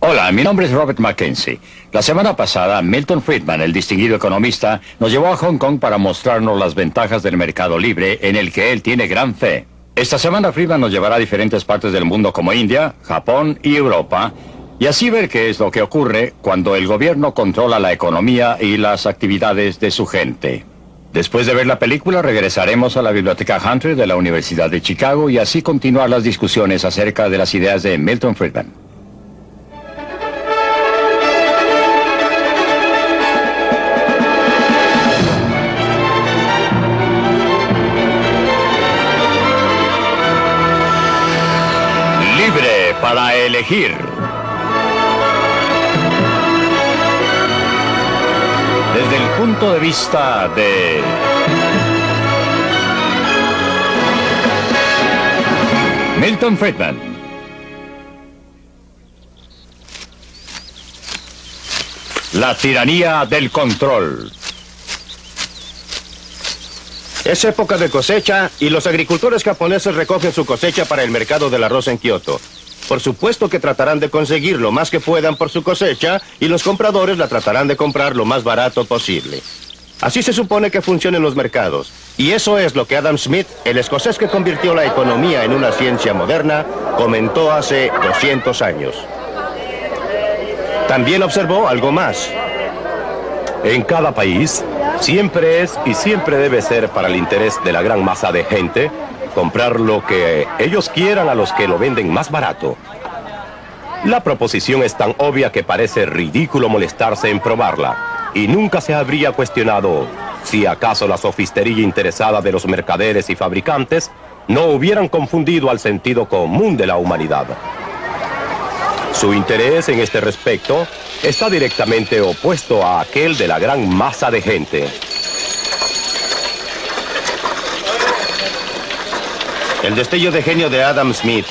Hola, mi nombre es Robert Mackenzie. La semana pasada, Milton Friedman, el distinguido economista, nos llevó a Hong Kong para mostrarnos las ventajas del mercado libre en el que él tiene gran fe. Esta semana Friedman nos llevará a diferentes partes del mundo como India, Japón y Europa, y así ver qué es lo que ocurre cuando el gobierno controla la economía y las actividades de su gente. Después de ver la película, regresaremos a la Biblioteca Hunter de la Universidad de Chicago y así continuar las discusiones acerca de las ideas de Milton Friedman. Libre para elegir. Desde el punto de vista de Milton Friedman. La tiranía del control. Es época de cosecha y los agricultores japoneses recogen su cosecha para el mercado del arroz en Kioto. Por supuesto que tratarán de conseguir lo más que puedan por su cosecha y los compradores la tratarán de comprar lo más barato posible. Así se supone que funcionan los mercados. Y eso es lo que Adam Smith, el escocés que convirtió la economía en una ciencia moderna, comentó hace 200 años. También observó algo más. En cada país, siempre es y siempre debe ser para el interés de la gran masa de gente comprar lo que ellos quieran a los que lo venden más barato. La proposición es tan obvia que parece ridículo molestarse en probarla, y nunca se habría cuestionado si acaso la sofistería interesada de los mercaderes y fabricantes no hubieran confundido al sentido común de la humanidad. Su interés en este respecto está directamente opuesto a aquel de la gran masa de gente. El destello de genio de Adam Smith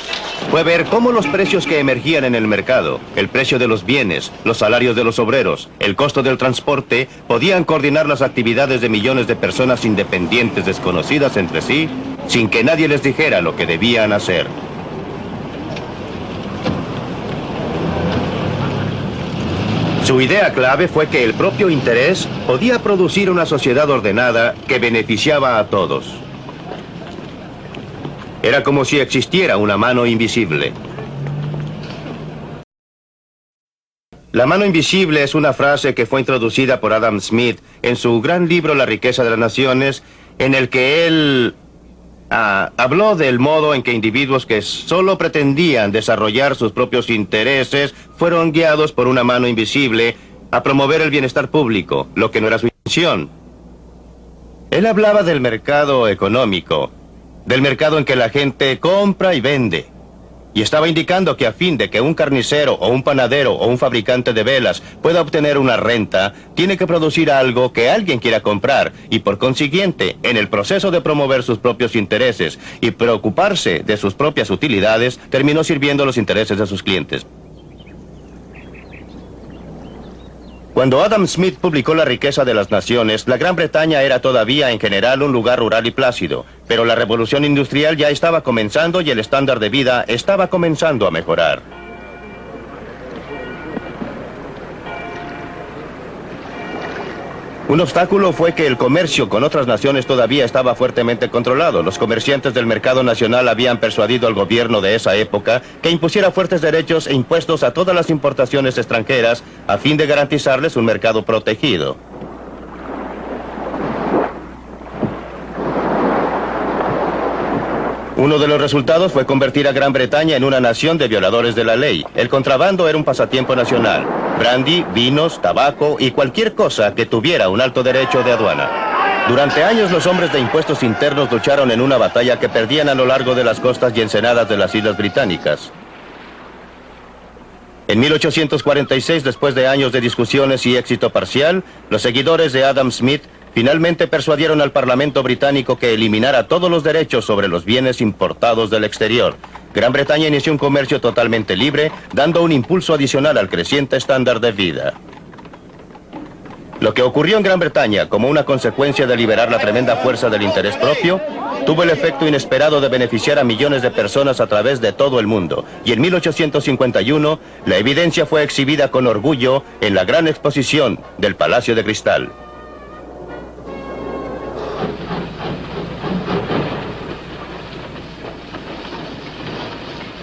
fue ver cómo los precios que emergían en el mercado, el precio de los bienes, los salarios de los obreros, el costo del transporte, podían coordinar las actividades de millones de personas independientes desconocidas entre sí, sin que nadie les dijera lo que debían hacer. Su idea clave fue que el propio interés podía producir una sociedad ordenada que beneficiaba a todos. Era como si existiera una mano invisible. La mano invisible es una frase que fue introducida por Adam Smith en su gran libro La riqueza de las naciones, en el que él habló del modo en que individuos que solo pretendían desarrollar sus propios intereses fueron guiados por una mano invisible a promover el bienestar público, lo que no era su intención. Él hablaba del mercado económico, del mercado en que la gente compra y vende. Y estaba indicando que a fin de que un carnicero o un panadero o un fabricante de velas pueda obtener una renta, tiene que producir algo que alguien quiera comprar y por consiguiente, en el proceso de promover sus propios intereses y preocuparse de sus propias utilidades, terminó sirviendo los intereses de sus clientes. Cuando Adam Smith publicó La riqueza de las naciones, la Gran Bretaña era todavía en general un lugar rural y plácido, pero la revolución industrial ya estaba comenzando y el estándar de vida estaba comenzando a mejorar. Un obstáculo fue que el comercio con otras naciones todavía estaba fuertemente controlado. Los comerciantes del mercado nacional habían persuadido al gobierno de esa época que impusiera fuertes derechos e impuestos a todas las importaciones extranjeras a fin de garantizarles un mercado protegido. Uno de los resultados fue convertir a Gran Bretaña en una nación de violadores de la ley. El contrabando era un pasatiempo nacional. Brandy, vinos, tabaco y cualquier cosa que tuviera un alto derecho de aduana. Durante años los hombres de impuestos internos lucharon en una batalla que perdían a lo largo de las costas y ensenadas de las Islas Británicas. En 1846, después de años de discusiones y éxito parcial, los seguidores de Adam Smith finalmente persuadieron al Parlamento británico que eliminara todos los derechos sobre los bienes importados del exterior. Gran Bretaña inició un comercio totalmente libre, dando un impulso adicional al creciente estándar de vida. Lo que ocurrió en Gran Bretaña como una consecuencia de liberar la tremenda fuerza del interés propio, tuvo el efecto inesperado de beneficiar a millones de personas a través de todo el mundo. Y en 1851, la evidencia fue exhibida con orgullo en la gran exposición del Palacio de Cristal.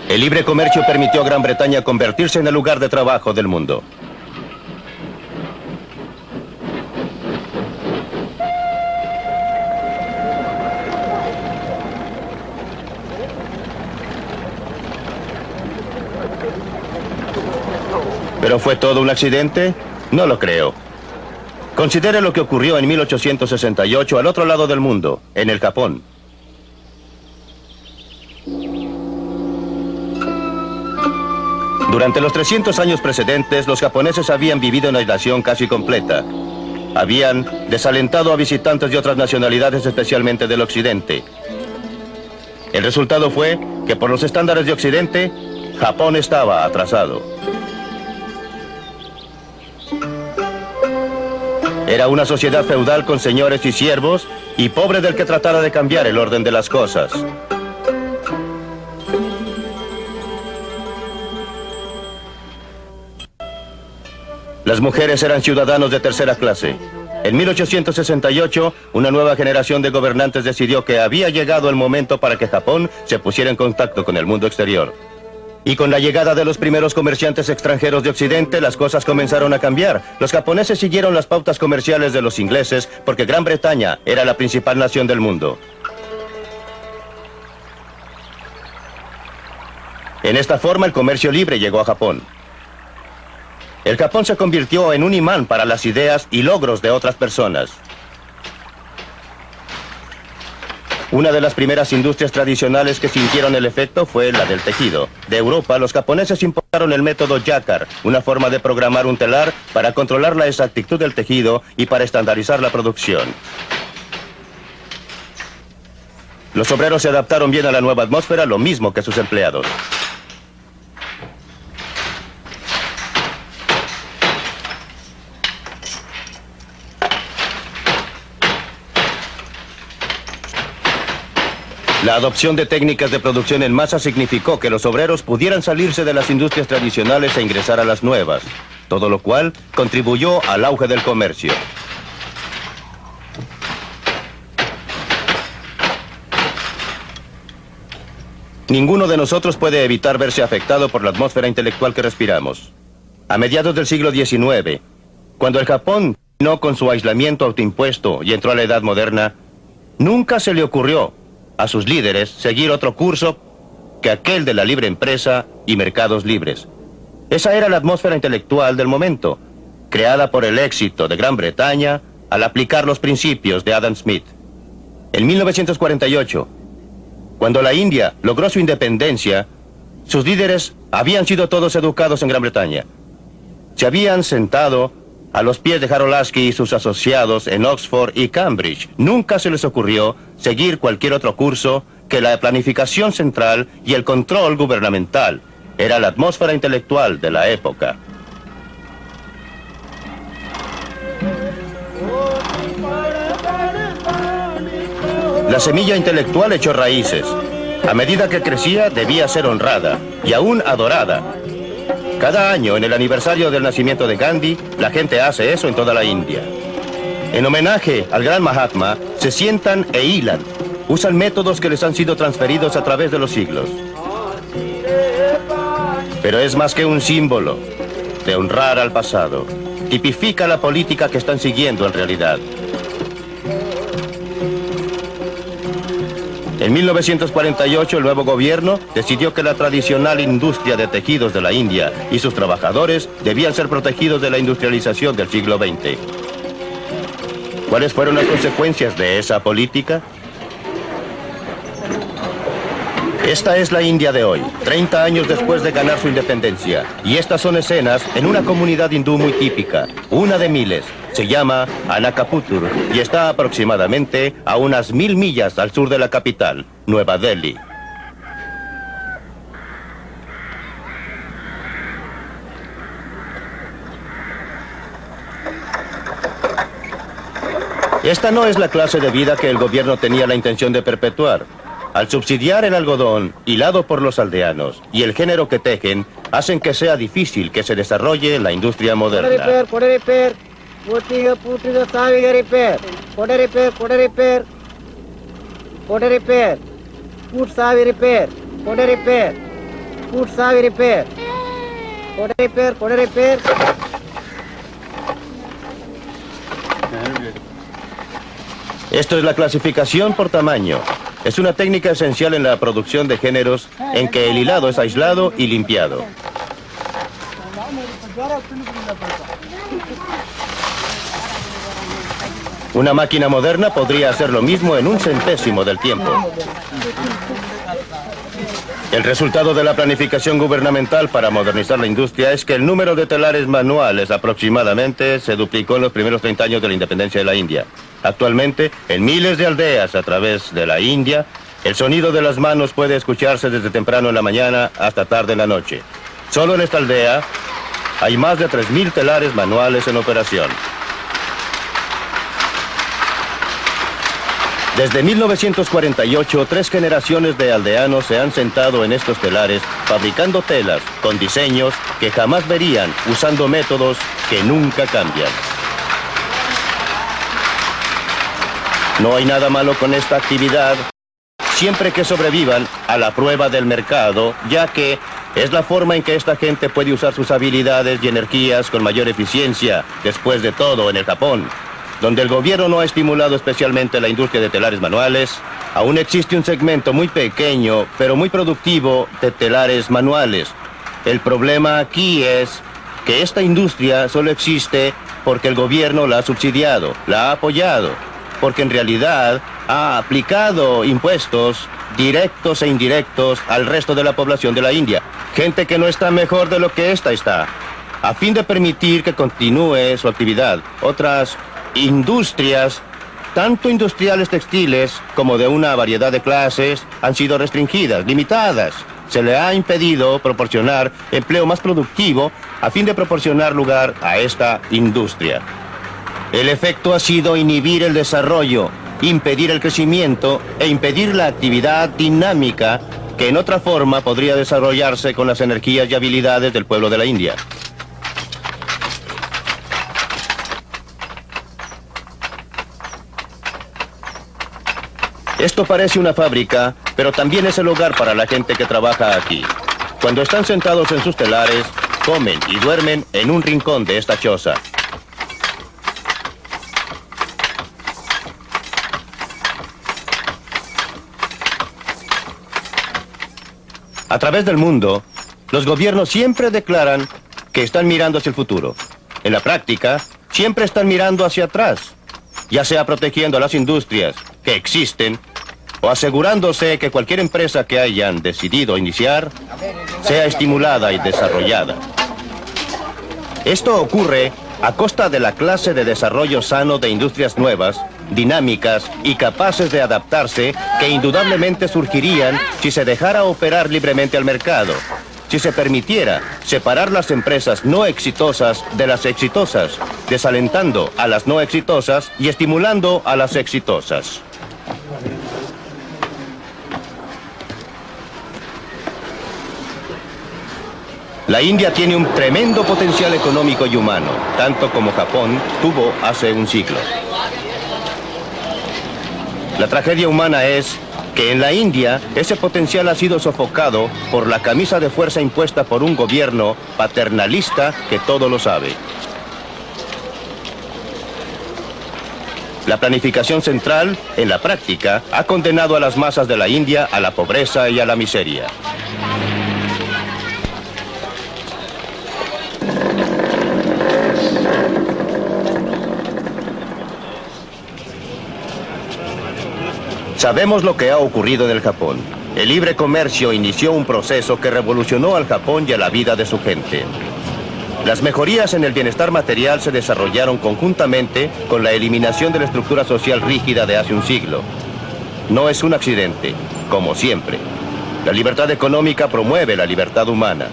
El libre comercio permitió a Gran Bretaña convertirse en el lugar de trabajo del mundo. ¿Pero fue todo un accidente? No lo creo. Considere lo que ocurrió en 1868 al otro lado del mundo, en el Japón. Durante los 300 años precedentes, los japoneses habían vivido en aislación casi completa. Habían desalentado a visitantes de otras nacionalidades, especialmente del occidente. El resultado fue que por los estándares de occidente, Japón estaba atrasado. Era una sociedad feudal con señores y siervos, y pobre del que tratara de cambiar el orden de las cosas. Las mujeres eran ciudadanos de tercera clase. En 1868, una nueva generación de gobernantes decidió que había llegado el momento para que Japón se pusiera en contacto con el mundo exterior. Y con la llegada de los primeros comerciantes extranjeros de Occidente, las cosas comenzaron a cambiar. Los japoneses siguieron las pautas comerciales de los ingleses porque Gran Bretaña era la principal nación del mundo. En esta forma, el comercio libre llegó a Japón. El Japón se convirtió en un imán para las ideas y logros de otras personas. Una de las primeras industrias tradicionales que sintieron el efecto fue la del tejido. De Europa, los japoneses importaron el método Jacquard, una forma de programar un telar para controlar la exactitud del tejido y para estandarizar la producción. Los obreros se adaptaron bien a la nueva atmósfera, lo mismo que sus empleados. La adopción de técnicas de producción en masa significó que los obreros pudieran salirse de las industrias tradicionales e ingresar a las nuevas, todo lo cual contribuyó al auge del comercio. Ninguno de nosotros puede evitar verse afectado por la atmósfera intelectual que respiramos. A mediados del siglo XIX, cuando el Japón terminó con su aislamiento autoimpuesto y entró a la edad moderna, nunca se le ocurrió a sus líderes seguir otro curso que aquel de la libre empresa y mercados libres. Esa era la atmósfera intelectual del momento, creada por el éxito de Gran Bretaña al aplicar los principios de Adam Smith. En 1948, cuando la India logró su independencia, sus líderes habían sido todos educados en Gran Bretaña. Se habían sentado a los pies de Harold Lasky y sus asociados en Oxford y Cambridge. Nunca se les ocurrió seguir cualquier otro curso que la planificación central y el control gubernamental. Era la atmósfera intelectual de la época. La semilla intelectual echó raíces. A medida que crecía, debía ser honrada y aún adorada. Cada año, en el aniversario del nacimiento de Gandhi, la gente hace eso en toda la India. En homenaje al gran Mahatma, se sientan e hilan. Usan métodos que les han sido transferidos a través de los siglos. Pero es más que un símbolo de honrar al pasado. Tipifica la política que están siguiendo en realidad. En 1948, el nuevo gobierno decidió que la tradicional industria de tejidos de la India y sus trabajadores debían ser protegidos de la industrialización del siglo XX. ¿Cuáles fueron las consecuencias de esa política? Esta es la India de hoy, 30 años después de ganar su independencia. Y estas son escenas en una comunidad hindú muy típica, una de miles. Se llama Anakaputur y está aproximadamente a unas 1000 millas al sur de la capital, Nueva Delhi. Esta no es la clase de vida que el gobierno tenía la intención de perpetuar. Al subsidiar el algodón, hilado por los aldeanos, y el género que tejen, hacen que sea difícil que se desarrolle la industria moderna. Esto es la clasificación por tamaño. Es una técnica esencial en la producción de géneros en que el hilado es aislado y limpiado. Una máquina moderna podría hacer lo mismo en un centésimo del tiempo. El resultado de la planificación gubernamental para modernizar la industria es que el número de telares manuales aproximadamente se duplicó en los primeros 30 años de la independencia de la India. Actualmente, en miles de aldeas a través de la India, el sonido de las manos puede escucharse desde temprano en la mañana hasta tarde en la noche. Solo en esta aldea hay más de 3.000 telares manuales en operación. Desde 1948, 3 generaciones de aldeanos se han sentado en estos telares fabricando telas con diseños que jamás verían, usando métodos que nunca cambian. No hay nada malo con esta actividad, siempre que sobrevivan a la prueba del mercado, ya que es la forma en que esta gente puede usar sus habilidades y energías con mayor eficiencia. Después de todo, en el Japón, donde el gobierno no ha estimulado especialmente la industria de telares manuales, aún existe un segmento muy pequeño, pero muy productivo, de telares manuales. El problema aquí es que esta industria solo existe porque el gobierno la ha subsidiado, la ha apoyado, porque en realidad ha aplicado impuestos directos e indirectos al resto de la población de la India. Gente que no está mejor de lo que esta está, a fin de permitir que continúe su actividad. Otras industrias, tanto industriales textiles como de una variedad de clases, han sido restringidas, limitadas. Se le ha impedido proporcionar empleo más productivo a fin de proporcionar lugar a esta industria. El efecto ha sido inhibir el desarrollo, impedir el crecimiento e impedir la actividad dinámica que en otra forma podría desarrollarse con las energías y habilidades del pueblo de la India. Esto parece una fábrica, pero también es el hogar para la gente que trabaja aquí. Cuando están sentados en sus telares, comen y duermen en un rincón de esta choza. A través del mundo, los gobiernos siempre declaran que están mirando hacia el futuro. En la práctica, siempre están mirando hacia atrás, ya sea protegiendo a las industrias que existen o asegurándose que cualquier empresa que hayan decidido iniciar sea estimulada y desarrollada. Esto ocurre a costa de la clase de desarrollo sano de industrias nuevas, dinámicas y capaces de adaptarse que indudablemente surgirían si se dejara operar libremente al mercado, si se permitiera separar las empresas no exitosas de las exitosas, desalentando a las no exitosas y estimulando a las exitosas. La India tiene un tremendo potencial económico y humano, tanto como Japón tuvo hace un siglo. La tragedia humana es que en la India ese potencial ha sido sofocado por la camisa de fuerza impuesta por un gobierno paternalista que todo lo sabe. La planificación central, en la práctica, ha condenado a las masas de la India a la pobreza y a la miseria. Sabemos lo que ha ocurrido en el Japón. El libre comercio inició un proceso que revolucionó al Japón y a la vida de su gente. Las mejorías en el bienestar material se desarrollaron conjuntamente con la eliminación de la estructura social rígida de hace un siglo. No es un accidente, como siempre. La libertad económica promueve la libertad humana.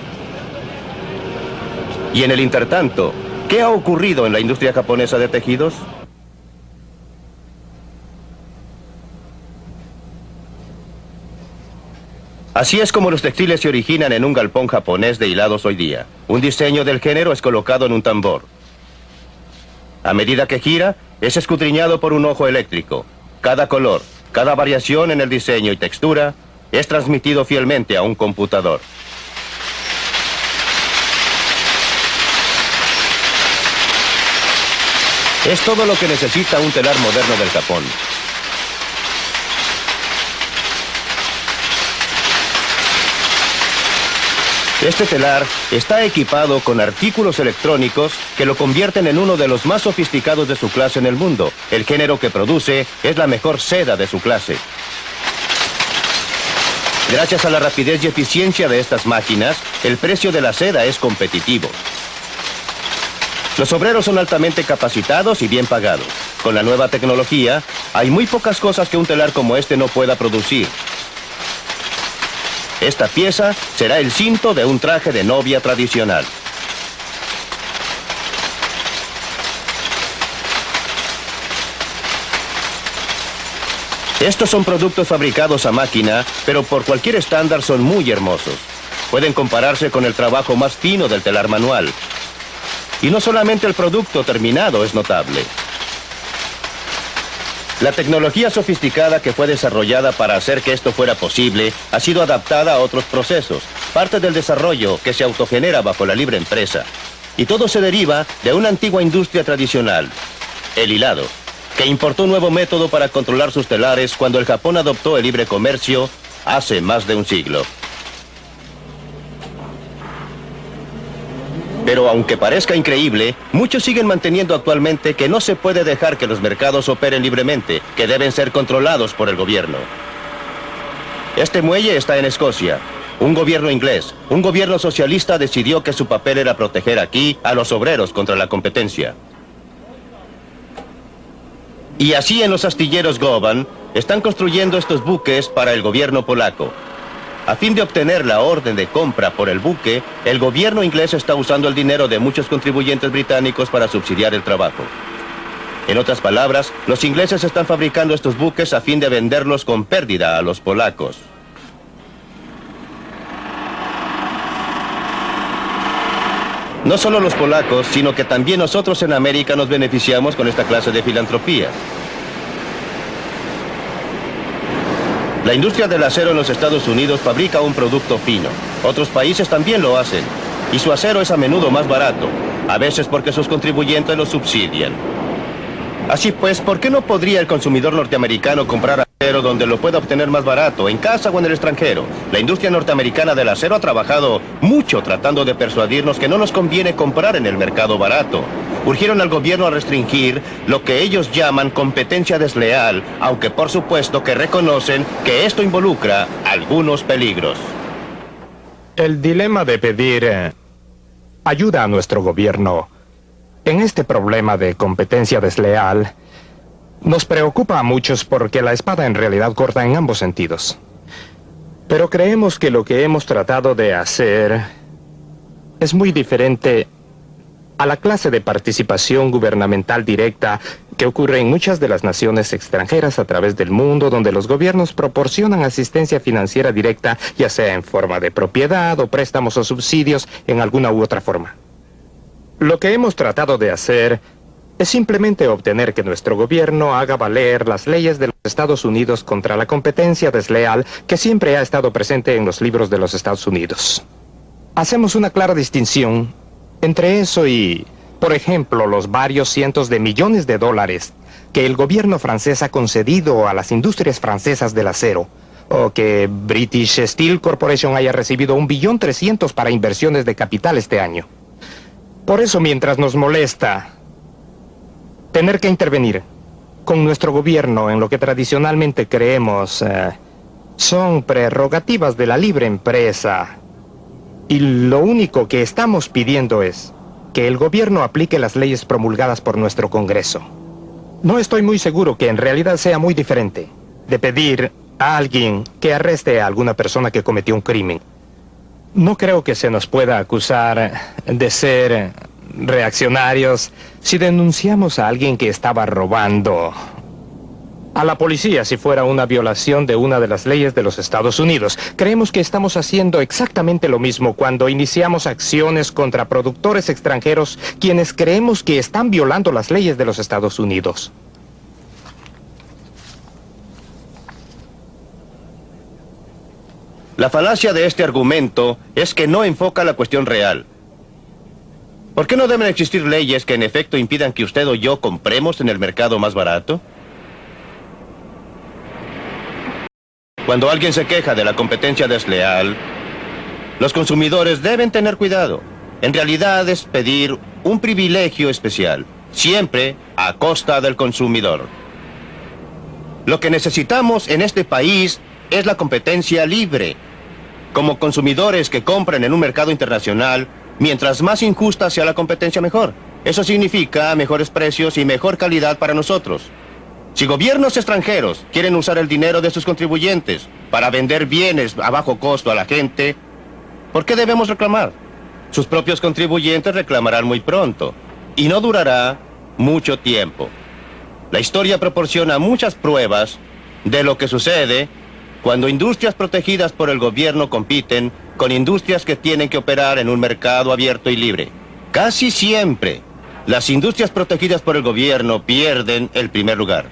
Y en el intertanto, ¿qué ha ocurrido en la industria japonesa de tejidos? Así es como los textiles se originan en un galpón japonés de hilados hoy día. Un diseño del género es colocado en un tambor. A medida que gira, es escudriñado por un ojo eléctrico. Cada color, cada variación en el diseño y textura es transmitido fielmente a un computador. Es todo lo que necesita un telar moderno del Japón. Este telar está equipado con artículos electrónicos que lo convierten en uno de los más sofisticados de su clase en el mundo. El género que produce es la mejor seda de su clase. Gracias a la rapidez y eficiencia de estas máquinas, el precio de la seda es competitivo. Los obreros son altamente capacitados y bien pagados. Con la nueva tecnología, hay muy pocas cosas que un telar como este no pueda producir. Esta pieza será el cinto de un traje de novia tradicional. Estos son productos fabricados a máquina, pero por cualquier estándar son muy hermosos. Pueden compararse con el trabajo más fino del telar manual. Y no solamente el producto terminado es notable. La tecnología sofisticada que fue desarrollada para hacer que esto fuera posible ha sido adaptada a otros procesos, parte del desarrollo que se autogenera bajo la libre empresa. Y todo se deriva de una antigua industria tradicional, el hilado, que importó un nuevo método para controlar sus telares cuando el Japón adoptó el libre comercio hace más de un siglo. Pero aunque parezca increíble, muchos siguen manteniendo actualmente que no se puede dejar que los mercados operen libremente, que deben ser controlados por el gobierno. Este muelle está en Escocia. Un gobierno inglés, un gobierno socialista decidió que su papel era proteger aquí a los obreros contra la competencia. Y así en los astilleros Govan están construyendo estos buques para el gobierno polaco. A fin de obtener la orden de compra por el buque, el gobierno inglés está usando el dinero de muchos contribuyentes británicos para subsidiar el trabajo. En otras palabras, los ingleses están fabricando estos buques a fin de venderlos con pérdida a los polacos. No solo los polacos, sino que también nosotros en América nos beneficiamos con esta clase de filantropía. La industria del acero en los Estados Unidos fabrica un producto fino. Otros países también lo hacen. Y su acero es a menudo más barato, a veces porque sus contribuyentes lo subsidian. Así pues, ¿por qué no podría el consumidor norteamericano comprar acero donde lo pueda obtener más barato, en casa o en el extranjero? La industria norteamericana del acero ha trabajado mucho tratando de persuadirnos que no nos conviene comprar en el mercado barato. Urgieron al gobierno a restringir lo que ellos llaman competencia desleal, aunque por supuesto que reconocen que esto involucra algunos peligros. El dilema de pedir ayuda a nuestro gobierno en este problema de competencia desleal nos preocupa a muchos porque la espada en realidad corta en ambos sentidos. Pero creemos que lo que hemos tratado de hacer es muy diferente a la clase de participación gubernamental directa que ocurre en muchas de las naciones extranjeras a través del mundo, donde los gobiernos proporcionan asistencia financiera directa, ya sea en forma de propiedad o préstamos o subsidios en alguna u otra forma. Lo que hemos tratado de hacer es simplemente obtener que nuestro gobierno haga valer las leyes de los Estados Unidos contra la competencia desleal que siempre ha estado presente en los libros de los Estados Unidos. Hacemos una clara distinción entre eso y, por ejemplo, los varios cientos de millones de dólares que el gobierno francés ha concedido a las industrias francesas del acero, o que British Steel Corporation haya recibido 1,3 billones para inversiones de capital este año. Por eso, mientras nos molesta tener que intervenir con nuestro gobierno en lo que tradicionalmente creemos son prerrogativas de la libre empresa, y lo único que estamos pidiendo es que el gobierno aplique las leyes promulgadas por nuestro Congreso. No estoy muy seguro que en realidad sea muy diferente de pedir a alguien que arreste a alguna persona que cometió un crimen. No creo que se nos pueda acusar de ser reaccionarios si denunciamos a alguien que estaba robando a la policía si fuera una violación de una de las leyes de los Estados Unidos. Creemos que estamos haciendo exactamente lo mismo cuando iniciamos acciones contra productores extranjeros quienes creemos que están violando las leyes de los Estados Unidos. La falacia de este argumento es que no enfoca la cuestión real. ¿Por qué no deben existir leyes que en efecto impidan que usted o yo compremos en el mercado más barato? Cuando alguien se queja de la competencia desleal, los consumidores deben tener cuidado. En realidad es pedir un privilegio especial, siempre a costa del consumidor. Lo que necesitamos en este país es la competencia libre. Como consumidores que compran en un mercado internacional, mientras más injusta sea la competencia, mejor. Eso significa mejores precios y mejor calidad para nosotros. Si gobiernos extranjeros quieren usar el dinero de sus contribuyentes para vender bienes a bajo costo a la gente, ¿por qué debemos reclamar? Sus propios contribuyentes reclamarán muy pronto, y no durará mucho tiempo. La historia proporciona muchas pruebas de lo que sucede cuando industrias protegidas por el gobierno compiten con industrias que tienen que operar en un mercado abierto y libre. Casi siempre, las industrias protegidas por el gobierno pierden el primer lugar.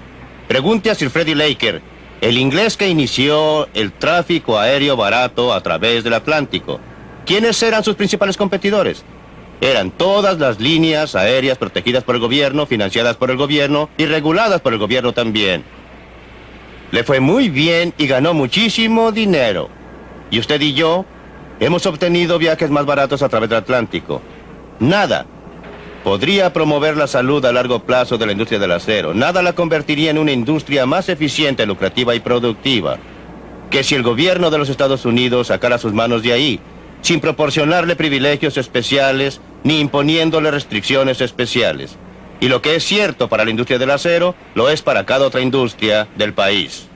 Pregunte a Sir Freddie Laker, el inglés que inició el tráfico aéreo barato a través del Atlántico. ¿Quiénes eran sus principales competidores? Eran todas las líneas aéreas protegidas por el gobierno, financiadas por el gobierno y reguladas por el gobierno también. Le fue muy bien y ganó muchísimo dinero. Y usted y yo hemos obtenido viajes más baratos a través del Atlántico. Nada podría promover la salud a largo plazo de la industria del acero. Nada la convertiría en una industria más eficiente, lucrativa y productiva que si el gobierno de los Estados Unidos sacara sus manos de ahí, sin proporcionarle privilegios especiales ni imponiéndole restricciones especiales. Y lo que es cierto para la industria del acero, lo es para cada otra industria del país.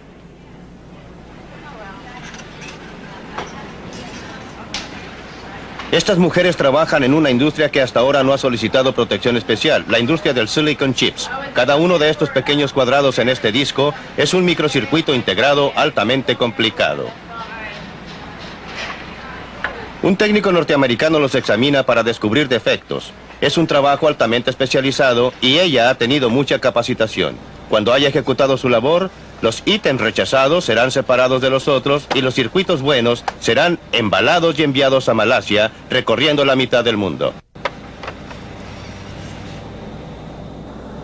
Estas mujeres trabajan en una industria que hasta ahora no ha solicitado protección especial, la industria del silicon chips. Cada uno de estos pequeños cuadrados en este disco es un microcircuito integrado altamente complicado. Un técnico norteamericano los examina para descubrir defectos. Es un trabajo altamente especializado y ella ha tenido mucha capacitación. Cuando haya ejecutado su labor, los ítems rechazados serán separados de los otros y los circuitos buenos serán embalados y enviados a Malasia, recorriendo la mitad del mundo.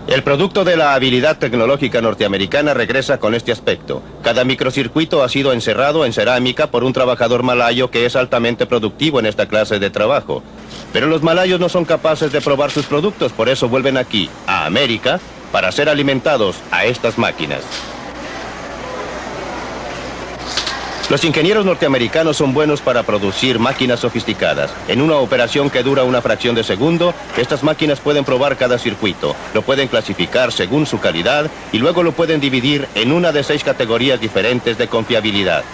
El producto de la habilidad tecnológica norteamericana regresa con este aspecto. Cada microcircuito ha sido encerrado en cerámica por un trabajador malayo que es altamente productivo en esta clase de trabajo. Pero los malayos no son capaces de probar sus productos, por eso vuelven aquí, a América, para ser alimentados a estas máquinas. Los ingenieros norteamericanos son buenos para producir máquinas sofisticadas. En una operación que dura una fracción de segundo, estas máquinas pueden probar cada circuito, lo pueden clasificar según su calidad y luego lo pueden dividir en una de 6 categorías diferentes de confiabilidad.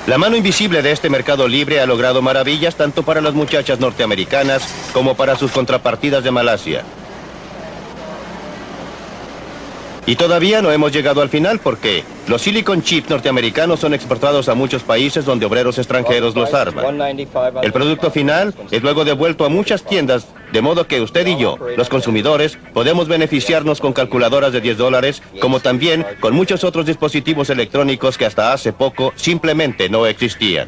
La mano invisible de este mercado libre ha logrado maravillas tanto para las muchachas norteamericanas como para sus contrapartidas de Malasia. Y todavía no hemos llegado al final porque los silicon chips norteamericanos son exportados a muchos países donde obreros extranjeros los arman. El producto final es luego devuelto a muchas tiendas, de modo que usted y yo, los consumidores, podemos beneficiarnos con calculadoras de $10, como también con muchos otros dispositivos electrónicos que hasta hace poco simplemente no existían.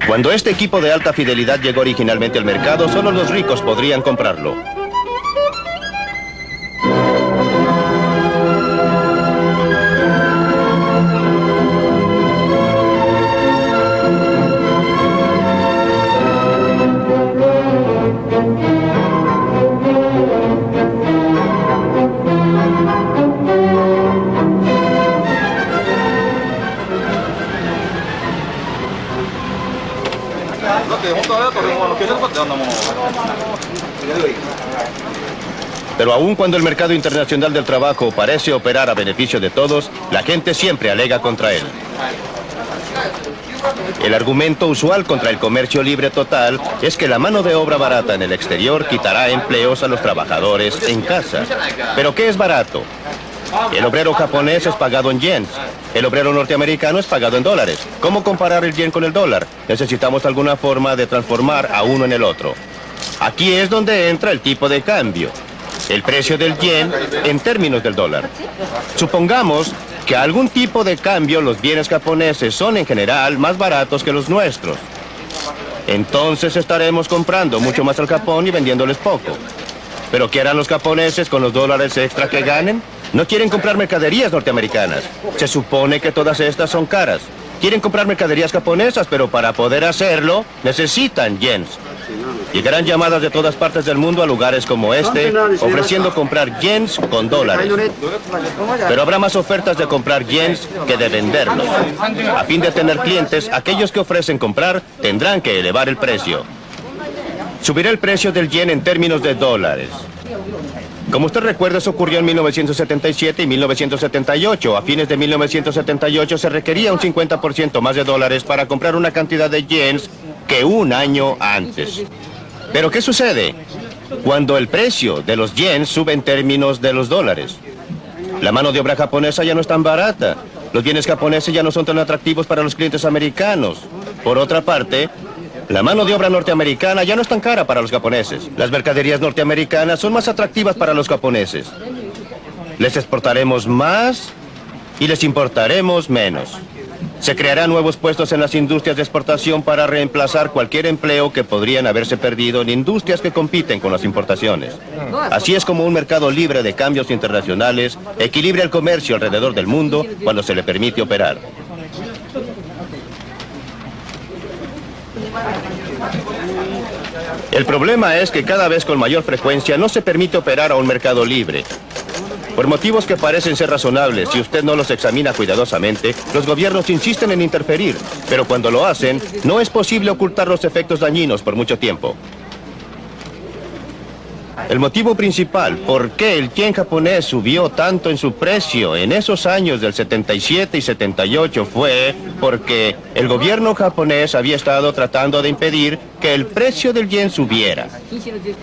Cuando este equipo de alta fidelidad llegó originalmente al mercado, solo los ricos podrían comprarlo. Pero aun cuando el mercado internacional del trabajo parece operar a beneficio de todos, la gente siempre alega contra él. El argumento usual contra el comercio libre total es que la mano de obra barata en el exterior quitará empleos a los trabajadores en casa. ¿Pero qué es barato? El obrero japonés es pagado en yens. El obrero norteamericano es pagado en dólares. ¿Cómo comparar el yen con el dólar? Necesitamos alguna forma de transformar a uno en el otro. Aquí es donde entra el tipo de cambio. El precio del yen en términos del dólar. Supongamos que a algún tipo de cambio los bienes japoneses son en general más baratos que los nuestros. Entonces estaremos comprando mucho más al Japón y vendiéndoles poco. ¿Pero qué harán los japoneses con los dólares extra que ganen? No quieren comprar mercaderías norteamericanas. Se supone que todas estas son caras. Quieren comprar mercaderías japonesas, pero para poder hacerlo necesitan yens. Llegarán llamadas de todas partes del mundo a lugares como este, ofreciendo comprar yens con dólares. Pero habrá más ofertas de comprar yens que de venderlos. A fin de tener clientes, aquellos que ofrecen comprar tendrán que elevar el precio. Subirá el precio del yen en términos de dólares. Como usted recuerda, eso ocurrió en 1977 y 1978. A fines de 1978 se requería un 50% más de dólares para comprar una cantidad de yens que un año antes. ¿Pero qué sucede? Cuando el precio de los yens sube en términos de los dólares. La mano de obra japonesa ya no es tan barata. Los bienes japoneses ya no son tan atractivos para los clientes americanos. Por otra parte, la mano de obra norteamericana ya no es tan cara para los japoneses. Las mercaderías norteamericanas son más atractivas para los japoneses. Les exportaremos más y les importaremos menos. Se crearán nuevos puestos en las industrias de exportación para reemplazar cualquier empleo que podrían haberse perdido en industrias que compiten con las importaciones. Así es como un mercado libre de cambios internacionales equilibra el comercio alrededor del mundo cuando se le permite operar. El problema es que cada vez con mayor frecuencia no se permite operar a un mercado libre. Por motivos que parecen ser razonables, si usted no los examina cuidadosamente, los gobiernos insisten en interferir, pero cuando lo hacen, no es posible ocultar los efectos dañinos por mucho tiempo. El motivo principal por qué el yen japonés subió tanto en su precio en esos años del 77 y 78 fue porque el gobierno japonés había estado tratando de impedir que el precio del yen subiera.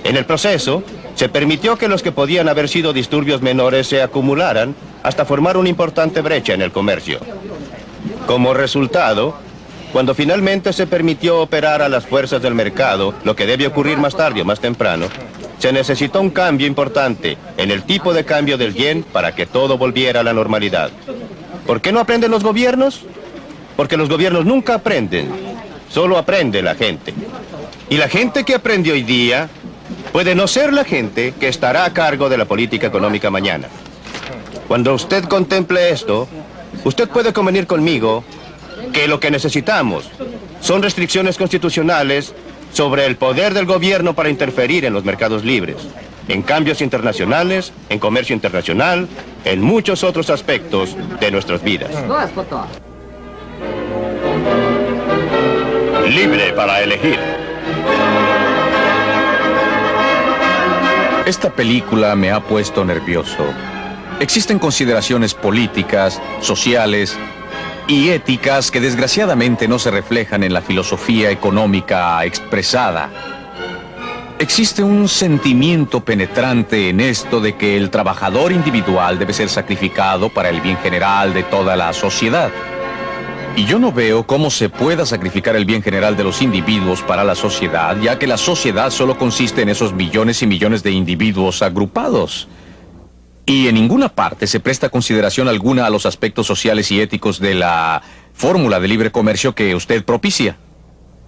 En el proceso, se permitió que los que podían haber sido disturbios menores se acumularan hasta formar una importante brecha en el comercio. Como resultado, cuando finalmente se permitió operar a las fuerzas del mercado, lo que debe ocurrir más tarde o más temprano, se necesitó un cambio importante en el tipo de cambio del yen para que todo volviera a la normalidad. ¿Por qué no aprenden los gobiernos? Porque los gobiernos nunca aprenden, solo aprende la gente. Y la gente que aprende hoy día puede no ser la gente que estará a cargo de la política económica mañana. Cuando usted contemple esto, usted puede convenir conmigo que lo que necesitamos son restricciones constitucionales sobre el poder del gobierno para interferir en los mercados libres, en cambios internacionales, en comercio internacional, en muchos otros aspectos de nuestras vidas. Libre para elegir. Esta película me ha puesto nervioso. Existen consideraciones políticas, sociales y éticas que desgraciadamente no se reflejan en la filosofía económica expresada. Existe un sentimiento penetrante en esto de que el trabajador individual debe ser sacrificado para el bien general de toda la sociedad. Y yo no veo cómo se pueda sacrificar el bien general de los individuos para la sociedad, ya que la sociedad solo consiste en esos millones y millones de individuos agrupados. Y en ninguna parte se presta consideración alguna a los aspectos sociales y éticos de la fórmula de libre comercio que usted propicia.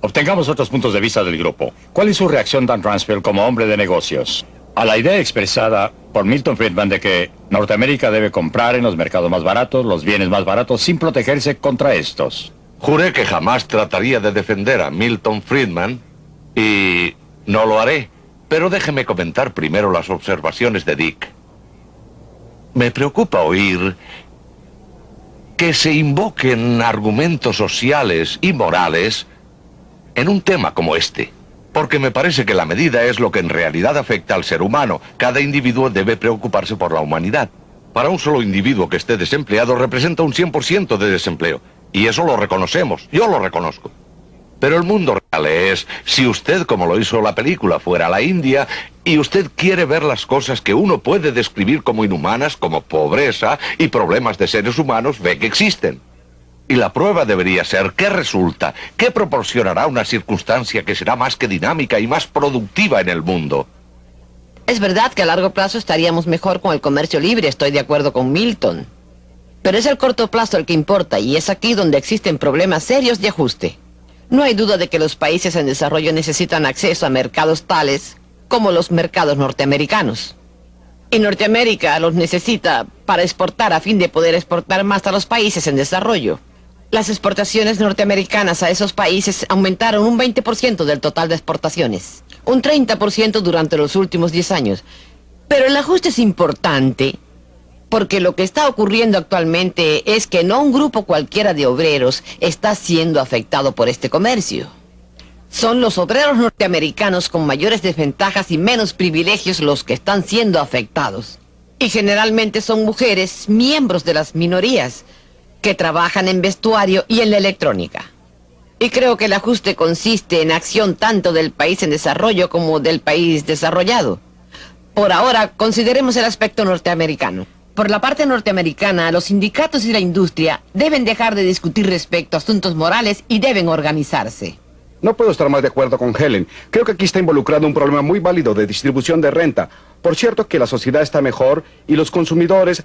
Obtengamos otros puntos de vista del grupo. ¿Cuál es su reacción, Dan Ransfield, como hombre de negocios, a la idea expresada por Milton Friedman de que Norteamérica debe comprar en los mercados más baratos, los bienes más baratos, sin protegerse contra estos? Juré que jamás trataría de defender a Milton Friedman y no lo haré. Pero déjeme comentar primero las observaciones de Dick. Me preocupa oír que se invoquen argumentos sociales y morales en un tema como este, porque me parece que la medida es lo que en realidad afecta al ser humano. Cada individuo debe preocuparse por la humanidad. Para un solo individuo que esté desempleado representa un 100% de desempleo. y eso lo reconocemos, yo lo reconozco. Pero el mundo real es, si usted, como lo hizo la película, fuera a la India, y usted quiere ver las cosas que uno puede describir como inhumanas, como pobreza y problemas de seres humanos, ve que existen. Y la prueba debería ser, ¿qué resulta? ¿Qué proporcionará una circunstancia que será más que dinámica y más productiva en el mundo? Es verdad que a largo plazo estaríamos mejor con el comercio libre, estoy de acuerdo con Milton. Pero es el corto plazo el que importa, y es aquí donde existen problemas serios de ajuste. No hay duda de que los países en desarrollo necesitan acceso a mercados tales como los mercados norteamericanos. Y Norteamérica los necesita para exportar a fin de poder exportar más a los países en desarrollo. Las exportaciones norteamericanas a esos países aumentaron un 20% del total de exportaciones, un 30% durante los últimos 10 años. Pero el ajuste es importante porque lo que está ocurriendo actualmente es que no un grupo cualquiera de obreros está siendo afectado por este comercio. Son los obreros norteamericanos con mayores desventajas y menos privilegios los que están siendo afectados. Y generalmente son mujeres, miembros de las minorías, que trabajan en vestuario y en la electrónica. Y creo que el ajuste consiste en acción tanto del país en desarrollo como del país desarrollado. Por ahora, consideremos el aspecto norteamericano. Por la parte norteamericana, los sindicatos y la industria deben dejar de discutir respecto a asuntos morales y deben organizarse. No puedo estar más de acuerdo con Helen. Creo que aquí está involucrado un problema muy válido de distribución de renta. Por cierto que la sociedad está mejor y los consumidores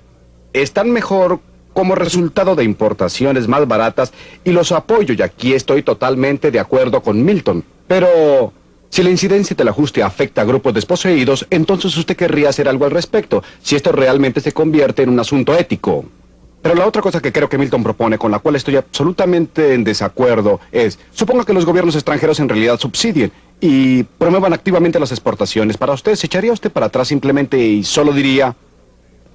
están mejor como resultado de importaciones más baratas y los apoyo, y aquí estoy totalmente de acuerdo con Milton. Pero si la incidencia del ajuste afecta a grupos desposeídos, entonces usted querría hacer algo al respecto, si esto realmente se convierte en un asunto ético. Pero la otra cosa que creo que Milton propone, con la cual estoy absolutamente en desacuerdo, es, suponga que los gobiernos extranjeros en realidad subsidien y promuevan activamente las exportaciones. Para usted, ¿se echaría usted para atrás simplemente y solo diría,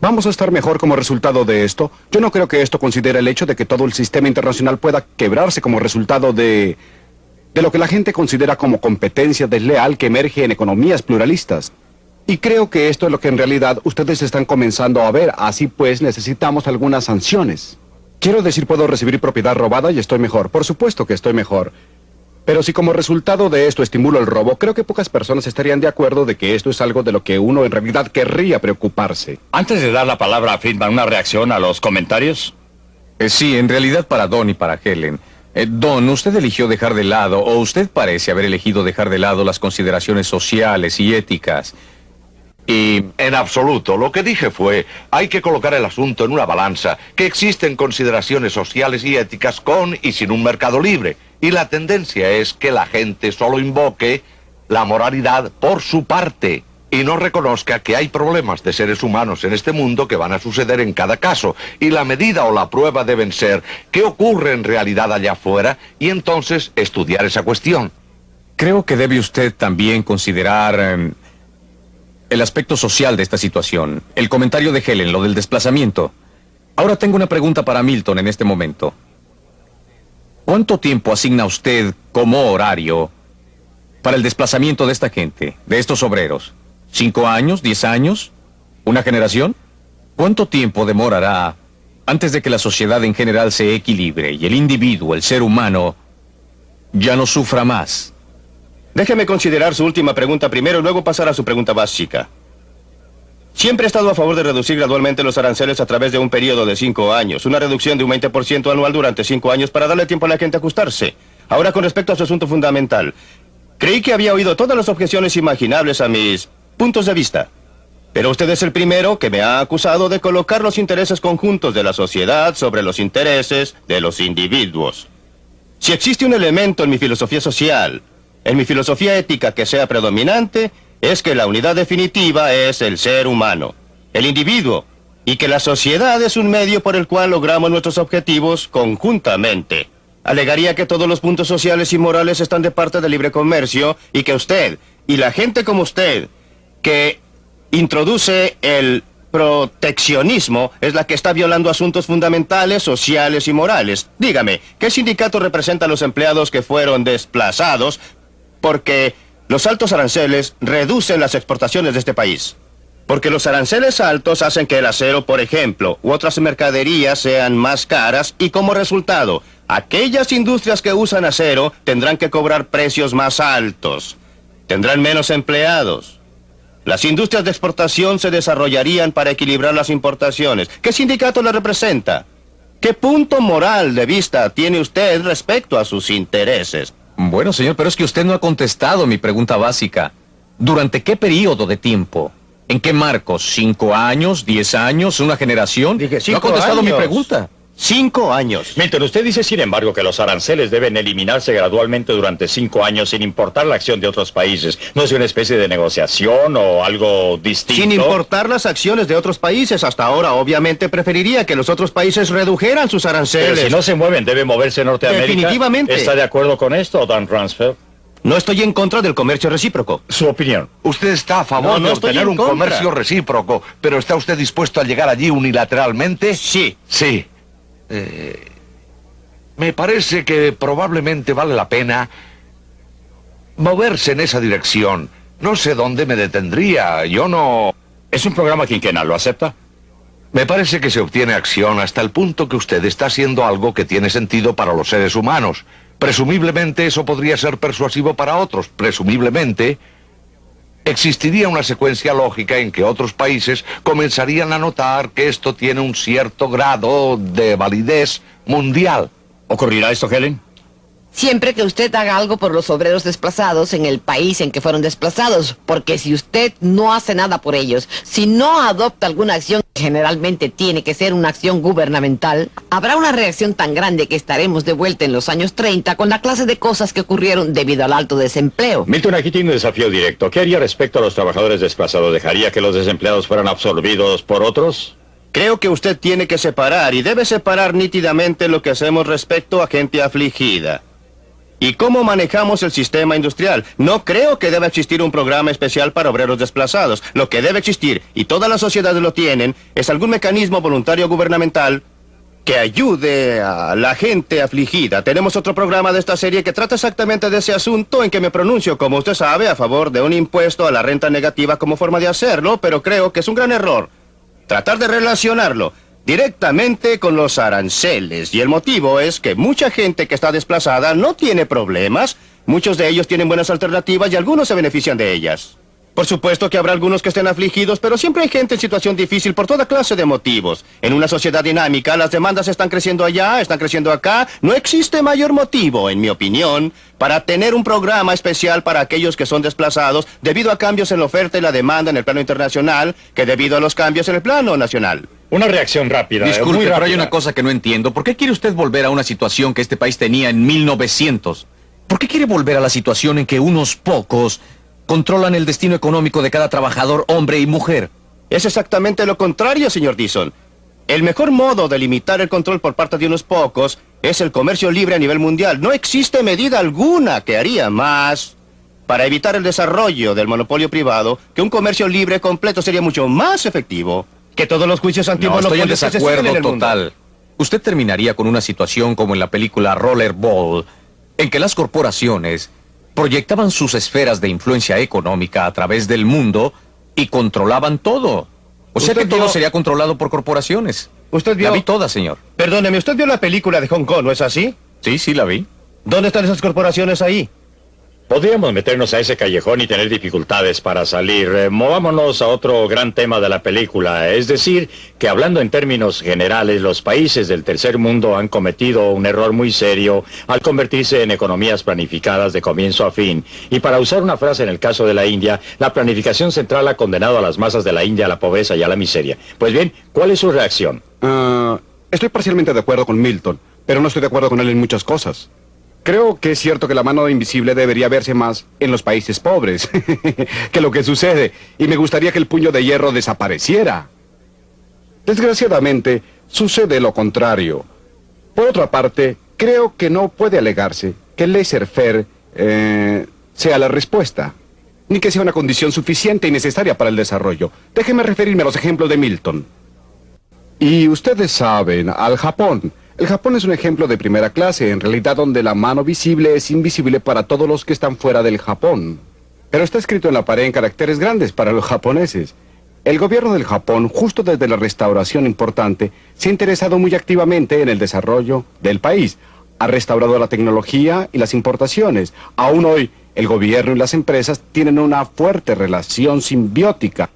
vamos a estar mejor como resultado de esto? Yo no creo que esto considere el hecho de que todo el sistema internacional pueda quebrarse como resultado de lo que la gente considera como competencia desleal que emerge en economías pluralistas. Y creo que esto es lo que en realidad ustedes están comenzando a ver. Así pues, necesitamos algunas sanciones. Quiero decir, puedo recibir propiedad robada y estoy mejor. Por supuesto que estoy mejor. Pero si como resultado de esto estimulo el robo, creo que pocas personas estarían de acuerdo de que esto es algo de lo que uno en realidad querría preocuparse. Antes de dar la palabra a Friedman, ¿una reacción a los comentarios? Sí, en realidad para Don y para Helen. Don, usted eligió dejar de lado, o usted parece haber elegido dejar de lado las consideraciones sociales y éticas. Y en absoluto, lo que dije fue, hay que colocar el asunto en una balanza, que existen consideraciones sociales y éticas con y sin un mercado libre. Y la tendencia es que la gente solo invoque la moralidad por su parte y no reconozca que hay problemas de seres humanos en este mundo que van a suceder en cada caso. Y la medida o la prueba deben ser qué ocurre en realidad allá afuera y entonces estudiar esa cuestión. creo que debe usted también considerar el aspecto social de esta situación. El comentario de Helen, lo del desplazamiento. Ahora tengo una pregunta para Milton en este momento. ¿Cuánto tiempo asigna usted como horario para el desplazamiento de esta gente, de estos obreros? ¿5 años? ¿10 años? ¿Una generación? ¿Cuánto tiempo demorará antes de que la sociedad en general se equilibre y el individuo, el ser humano, ya no sufra más? Déjeme considerar su última pregunta primero y luego pasar a su pregunta básica. Siempre he estado a favor de reducir gradualmente los aranceles a través de un periodo de 5 años. Una reducción de un 20% anual durante 5 años para darle tiempo a la gente a ajustarse. Ahora, con respecto a su asunto fundamental. Creí que había oído todas las objeciones imaginables a mis puntos de vista. Pero usted es el primero que me ha acusado de colocar los intereses conjuntos de la sociedad sobre los intereses de los individuos. Si existe un elemento en mi filosofía social, en mi filosofía ética que sea predominante, es que la unidad definitiva es el ser humano, el individuo, y que la sociedad es un medio por el cual logramos nuestros objetivos conjuntamente. Alegaría que todos los puntos sociales y morales están de parte del libre comercio y que usted, y la gente como usted, que introduce el proteccionismo, es la que está violando asuntos fundamentales, sociales y morales. Dígame, ¿qué sindicato representa a los empleados que fueron desplazados porque los altos aranceles reducen las exportaciones de este país? Porque los aranceles altos hacen que el acero, por ejemplo, u otras mercaderías sean más caras y como resultado, Aquellas industrias que usan acero tendrán que cobrar precios más altos. Tendrán menos empleados. Las industrias de exportación se desarrollarían para equilibrar las importaciones. ¿Qué sindicato le representa? ¿Qué punto moral de vista tiene usted respecto a sus intereses? Bueno, señor, pero es que usted no ha contestado mi pregunta básica. ¿Durante qué periodo de tiempo? ¿En qué marcos? ¿5 años? ¿10 años? ¿Una generación? Dije no ha contestado mi pregunta. 5 años. Milton, usted dice, sin embargo, que los aranceles deben eliminarse gradualmente durante 5 años sin importar la acción de otros países. ¿No es una especie de negociación o algo distinto? Sin importar las acciones de otros países, hasta ahora obviamente preferiría que los otros países redujeran sus aranceles. Pero si no se mueven, debe moverse Norteamérica. Definitivamente. ¿Está de acuerdo con esto, Dan Rumsfeld? No estoy en contra del comercio recíproco. Su opinión. Usted está a favor No de estoy obtener en un contra. comercio recíproco, pero ¿está usted dispuesto a llegar allí unilateralmente? Sí. Sí. Me parece que probablemente vale la pena moverse en esa dirección. No sé dónde me detendría. Yo no... Es un programa quinquenal, ¿lo acepta? Me parece que se obtiene acción hasta el punto que usted está haciendo algo que tiene sentido para los seres humanos. Presumiblemente eso podría ser persuasivo para otros. Presumiblemente existiría una secuencia lógica en que otros países comenzarían a notar que esto tiene un cierto grado de validez mundial. ¿Ocurrirá esto, Helen? Siempre que usted haga algo por los obreros desplazados en el país en que fueron desplazados, porque si usted no hace nada por ellos, si no adopta alguna acción, que generalmente tiene que ser una acción gubernamental, habrá una reacción tan grande que estaremos de vuelta en los años 30 con la clase de cosas que ocurrieron debido al alto desempleo. Milton, aquí tiene un desafío directo. ¿Qué haría respecto a los trabajadores desplazados? ¿Dejaría que los desempleados fueran absorbidos por otros? Creo que usted tiene que separar y debe separar nítidamente lo que hacemos respecto a gente afligida. ¿Y cómo manejamos el sistema industrial? No creo que deba existir un programa especial para obreros desplazados. Lo que debe existir, y todas las sociedades lo tienen, es algún mecanismo voluntario gubernamental que ayude a la gente afligida. Tenemos otro programa de esta serie que trata exactamente de ese asunto, en que me pronuncio, como usted sabe, a favor de un impuesto a la renta negativa como forma de hacerlo, pero creo que es un gran error tratar de relacionarlo directamente con los aranceles. Y el motivo es que mucha gente que está desplazada no tiene problemas. Muchos de ellos tienen buenas alternativas y algunos se benefician de ellas. Por supuesto que habrá algunos que estén afligidos, pero siempre hay gente en situación difícil por toda clase de motivos. En una sociedad dinámica, las demandas están creciendo allá, están creciendo acá. No existe mayor motivo, en mi opinión, para tener un programa especial para aquellos que son desplazados debido a cambios en la oferta y la demanda en el plano internacional que debido a los cambios en el plano nacional. Una reacción rápida. Disculpe, muy pero hay rápida. una cosa que no entiendo. ¿Por qué quiere usted volver a una situación que este país tenía en 1900? ¿Por qué quiere volver a la situación en que unos pocos controlan el destino económico de cada trabajador, hombre y mujer? Es exactamente lo contrario, señor Dixon. El mejor modo de limitar el control por parte de unos pocos es el comercio libre a nivel mundial. No existe medida alguna que haría más para evitar el desarrollo del monopolio privado, que un comercio libre completo sería mucho más efectivo que todos los juicios No, estoy en antimonopolios que se siguen desacuerdo en el mundo. total. Usted terminaría con una situación como en la película Rollerball, en que las corporaciones proyectaban sus esferas de influencia económica a través del mundo y controlaban todo. O sea ¿Usted que todo vio- sería controlado por corporaciones. ¿Usted vio? La vi toda, señor. Perdóneme, ¿usted vio la película de Hong Kong, no es así? Sí, sí, la vi. ¿Dónde están esas corporaciones ahí? Podríamos meternos a ese callejón y tener dificultades para salir. Movámonos a otro gran tema de la película. Es decir, que hablando en términos generales, los países del tercer mundo han cometido un error muy serio al convertirse en economías planificadas de comienzo a fin. Y para usar una frase en el caso de la India, la planificación central ha condenado a las masas de la India a la pobreza y a la miseria. Pues bien, ¿cuál es su reacción? Estoy parcialmente de acuerdo con Milton, pero no estoy de acuerdo con él en muchas cosas. Creo que es cierto que la mano invisible debería verse más en los países pobres que lo que sucede, y me gustaría que el puño de hierro desapareciera. Desgraciadamente, sucede lo contrario. Por otra parte, creo que no puede alegarse que el laissez-faire sea la respuesta, ni que sea una condición suficiente y necesaria para el desarrollo. Déjeme referirme a los ejemplos de Milton. Y ustedes saben, al Japón. El Japón es un ejemplo de primera clase, en realidad donde la mano visible es invisible para todos los que están fuera del Japón. Pero está escrito en la pared en caracteres grandes para los japoneses. El gobierno del Japón, justo desde la restauración importante, se ha interesado muy activamente en el desarrollo del país. ha restaurado la tecnología y las importaciones. Aún hoy, el gobierno y las empresas tienen una fuerte relación simbiótica.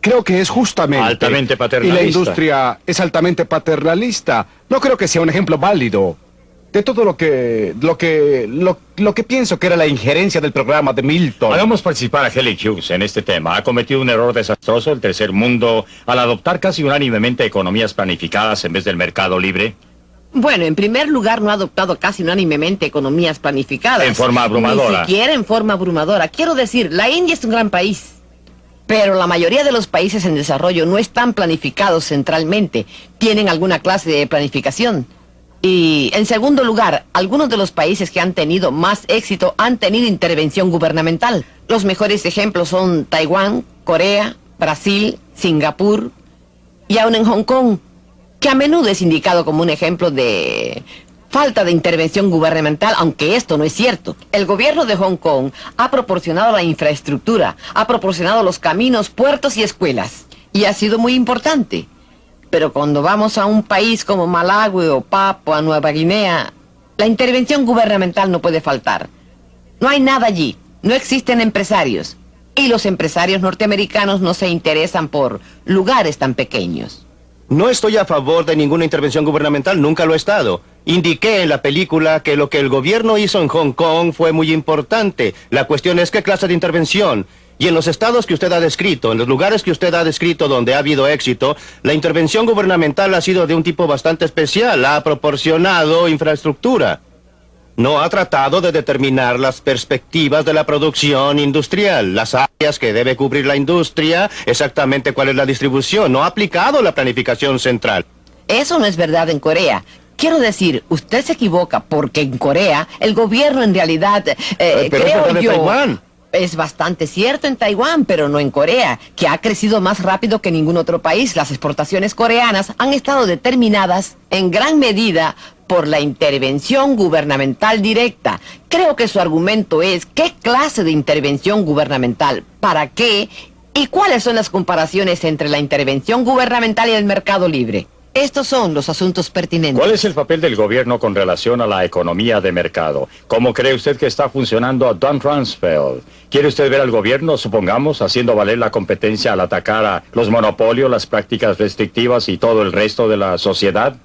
Creo que es justamente... Altamente paternalista. Y la industria es altamente paternalista. No creo que sea un ejemplo válido de todo lo que pienso que era la injerencia del programa de Milton. Hagamos participar a Helen Hughes en este tema. Ha cometido un error desastroso el tercer mundo al adoptar casi unánimemente economías planificadas en vez del mercado libre. Bueno, en primer lugar, no ha adoptado casi unánimemente economías planificadas. En forma abrumadora. Ni siquiera en forma abrumadora. Quiero decir, la India es un gran país. Pero la mayoría de los países en desarrollo no están planificados centralmente. Tienen alguna clase de planificación. Y, en segundo lugar, algunos de los países que han tenido más éxito han tenido intervención gubernamental. Los mejores ejemplos son Taiwán, Corea, Brasil, Singapur y aún en Hong Kong, que a menudo es indicado como un ejemplo de falta de intervención gubernamental, aunque esto no es cierto. El gobierno de Hong Kong ha proporcionado la infraestructura, ha proporcionado los caminos, puertos y escuelas, y ha sido muy importante. Pero cuando vamos a un país como Malawi o Papua Nueva Guinea, la intervención gubernamental no puede faltar. No hay nada allí, no existen empresarios, y los empresarios norteamericanos no se interesan por lugares tan pequeños. No estoy a favor de ninguna intervención gubernamental, nunca lo he estado. Indiqué en la película que lo que el gobierno hizo en Hong Kong fue muy importante. La cuestión es qué clase de intervención. Y en los estados que usted ha descrito, en los lugares que usted ha descrito donde ha habido éxito, la intervención gubernamental ha sido de un tipo bastante especial. Ha proporcionado infraestructura. No ha tratado de determinar las perspectivas de la producción industrial, las áreas que debe cubrir la industria, exactamente cuál es la distribución. No ha aplicado la planificación central. Eso no es verdad en Corea. Quiero decir, usted se equivoca porque en Corea el gobierno en realidad, pero creo es yo... Taiwán. Es bastante cierto en Taiwán, pero no en Corea, que ha crecido más rápido que ningún otro país. Las exportaciones coreanas han estado determinadas en gran medida por la intervención gubernamental directa. Creo que su argumento es ¿qué clase de intervención gubernamental? ¿Para qué? ¿Y cuáles son las comparaciones entre la intervención gubernamental y el mercado libre? Estos son los asuntos pertinentes. ¿Cuál es el papel del gobierno con relación a la economía de mercado? ¿Cómo cree usted que está funcionando Don Rumsfeld? ¿Quiere usted ver al gobierno, supongamos, haciendo valer la competencia al atacar a los monopolios, las prácticas restrictivas y todo el resto de la sociedad?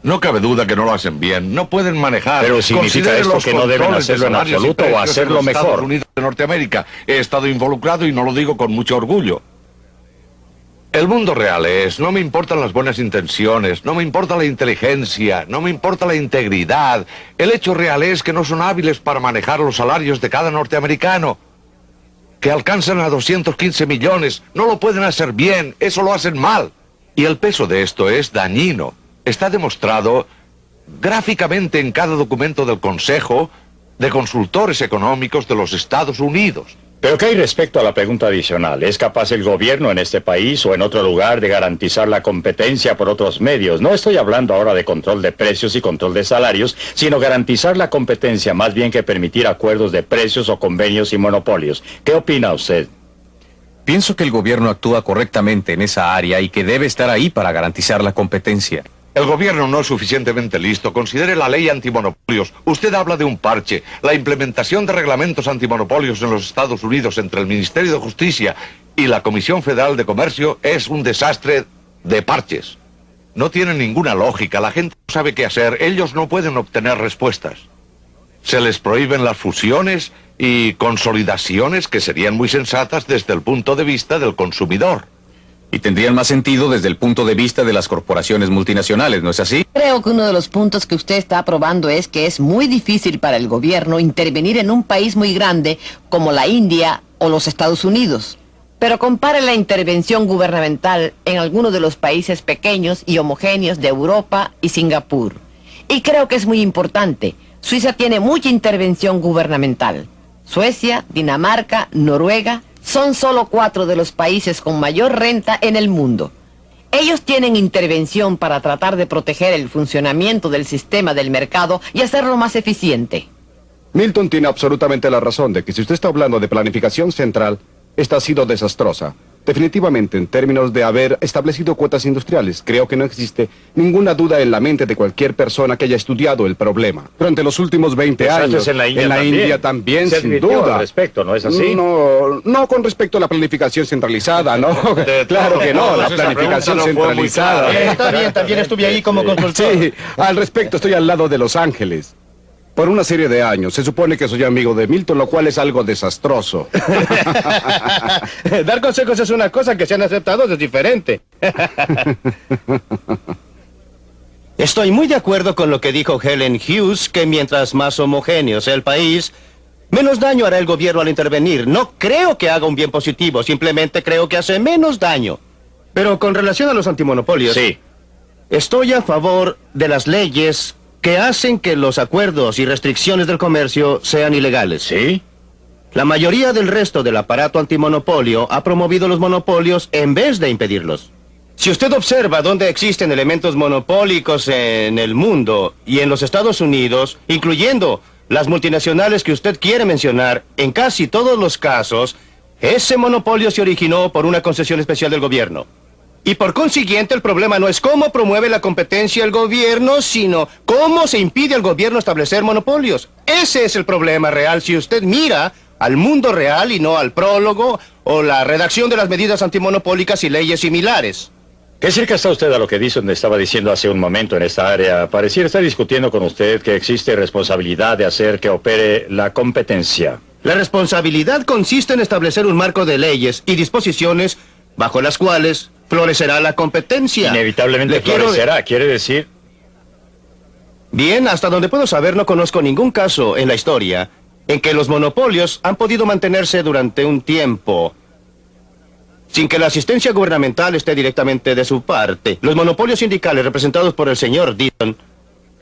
No cabe duda que no lo hacen bien. No pueden manejar. Pero significa Considere esto los que no deben controles de hacerlo en salarios y absoluto o precios hacerlo en los Estados mejor. Unidos de Norteamérica. He estado involucrado y no lo digo con mucho orgullo. El mundo real es, no me importan las buenas intenciones, no me importa la inteligencia, no me importa la integridad. El hecho real es que no son hábiles para manejar los salarios de cada norteamericano, que alcanzan a 215 millones, no lo pueden hacer bien, eso lo hacen mal. Y el peso de esto es dañino. Está demostrado gráficamente en cada documento del Consejo de Consultores Económicos de los Estados Unidos. Pero ¿qué hay respecto a la pregunta adicional? ¿Es capaz el gobierno en este país o en otro lugar de garantizar la competencia por otros medios? No estoy hablando ahora de control de precios y control de salarios, sino garantizar la competencia más bien que permitir acuerdos de precios o convenios y monopolios. ¿Qué opina usted? Pienso que el gobierno actúa correctamente en esa área y que debe estar ahí para garantizar la competencia. El gobierno no es suficientemente listo. Considere la ley antimonopolios. Usted habla de un parche. La implementación de reglamentos antimonopolios en los Estados Unidos entre el Ministerio de Justicia y la Comisión Federal de Comercio es un desastre de parches. No tiene ninguna lógica. La gente no sabe qué hacer. Ellos no pueden obtener respuestas. Se les prohíben las fusiones y consolidaciones que serían muy sensatas desde el punto de vista del consumidor. Y tendrían más sentido desde el punto de vista de las corporaciones multinacionales, ¿no es así? Creo que uno de los puntos que usted está aprobando es que es muy difícil para el gobierno intervenir en un país muy grande como la India o los Estados Unidos. Pero compare la intervención gubernamental en algunos de los países pequeños y homogéneos de Europa y Singapur. Y creo que es muy importante. Suiza tiene mucha intervención gubernamental. Suecia, Dinamarca, Noruega son solo 4 de los países con mayor renta en el mundo. Ellos tienen intervención para tratar de proteger el funcionamiento del sistema del mercado y hacerlo más eficiente. Milton tiene absolutamente la razón de que si usted está hablando de planificación central, esta ha sido desastrosa. Definitivamente, en términos de haber establecido cuotas industriales, creo que no existe ninguna duda en la mente de cualquier persona que haya estudiado el problema. Durante los últimos 20 Pues años, antes en la India también, sin advirtió duda. al respecto, ¿no es así? No con respecto a la planificación centralizada, ¿no? Claro que no, la planificación centralizada. Está bien, también estuve ahí como consultor. Sí, al respecto estoy al lado de Los Ángeles. Por una serie de años. Se supone que soy amigo de Milton, lo cual es algo desastroso. Dar consejos es una cosa, que sean aceptados es diferente. Estoy muy de acuerdo con lo que dijo Helen Hughes, que mientras más homogéneo sea el país, menos daño hará el gobierno al intervenir. No creo que haga un bien positivo, simplemente creo que hace menos daño. Pero con relación a los antimonopolios... Sí. Estoy a favor de las leyes que hacen que los acuerdos y restricciones del comercio sean ilegales. ¿Sí? La mayoría del resto del aparato antimonopolio ha promovido los monopolios en vez de impedirlos. Si usted observa dónde existen elementos monopólicos en el mundo y en los Estados Unidos, incluyendo las multinacionales que usted quiere mencionar, en casi todos los casos, ese monopolio se originó por una concesión especial del gobierno. Y por consiguiente, el problema no es cómo promueve la competencia el gobierno, sino cómo se impide al gobierno establecer monopolios. Ese es el problema real si usted mira al mundo real y no al prólogo o la redacción de las medidas antimonopólicas y leyes similares. ¿Qué cerca está usted a lo que Dixon estaba diciendo hace un momento en esta área? Pareciera estar discutiendo con usted que existe responsabilidad de hacer que opere la competencia. La responsabilidad consiste en establecer un marco de leyes y disposiciones bajo las cuales florecerá la competencia. Inevitablemente florecerá, quiere decir... Bien, hasta donde puedo saber, no conozco ningún caso en la historia en que los monopolios han podido mantenerse durante un tiempo sin que la asistencia gubernamental esté directamente de su parte. Los monopolios sindicales representados por el señor Dixon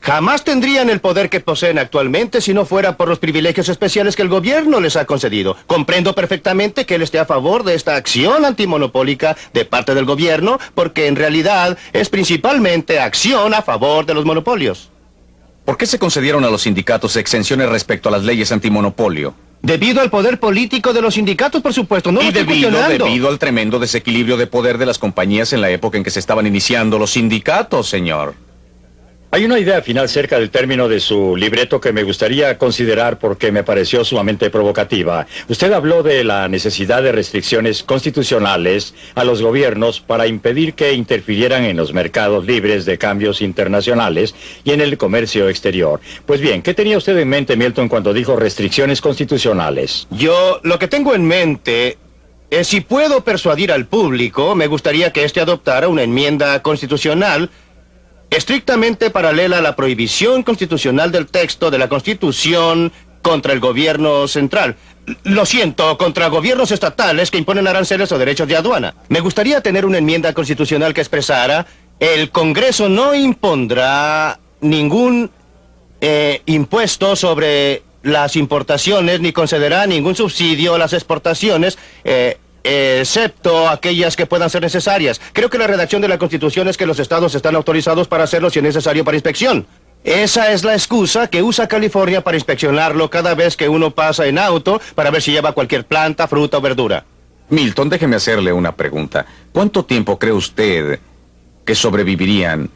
jamás tendrían el poder que poseen actualmente si no fuera por los privilegios especiales que el gobierno les ha concedido. Comprendo perfectamente que él esté a favor de esta acción antimonopólica de parte del gobierno, porque en realidad es principalmente acción a favor de los monopolios. ¿Por qué se concedieron a los sindicatos exenciones respecto a las leyes antimonopolio? Debido al poder político de los sindicatos, por supuesto, no lo estoy cuestionando. Debido al tremendo desequilibrio de poder de las compañías en la época en que se estaban iniciando los sindicatos, señor. Hay una idea final cerca del término de su libreto que me gustaría considerar porque me pareció sumamente provocativa. Usted habló de la necesidad de restricciones constitucionales a los gobiernos para impedir que interfirieran en los mercados libres de cambios internacionales y en el comercio exterior. Pues bien, ¿qué tenía usted en mente, Milton, cuando dijo restricciones constitucionales? Yo lo que tengo en mente es si puedo persuadir al público, me gustaría que éste adoptara una enmienda constitucional estrictamente paralela a la prohibición constitucional del texto de la Constitución contra el gobierno central. Lo siento, contra gobiernos estatales que imponen aranceles o derechos de aduana. Me gustaría tener una enmienda constitucional que expresara: el Congreso no impondrá ningún impuesto sobre las importaciones ni concederá ningún subsidio a las exportaciones, excepto aquellas que puedan ser necesarias. Creo que la redacción de la Constitución es que los estados están autorizados para hacerlo si es necesario para inspección. Esa es la excusa que usa California para inspeccionarlo cada vez que uno pasa en auto para ver si lleva cualquier planta, fruta o verdura. Milton, déjeme hacerle una pregunta. ¿Cuánto tiempo cree usted que sobrevivirían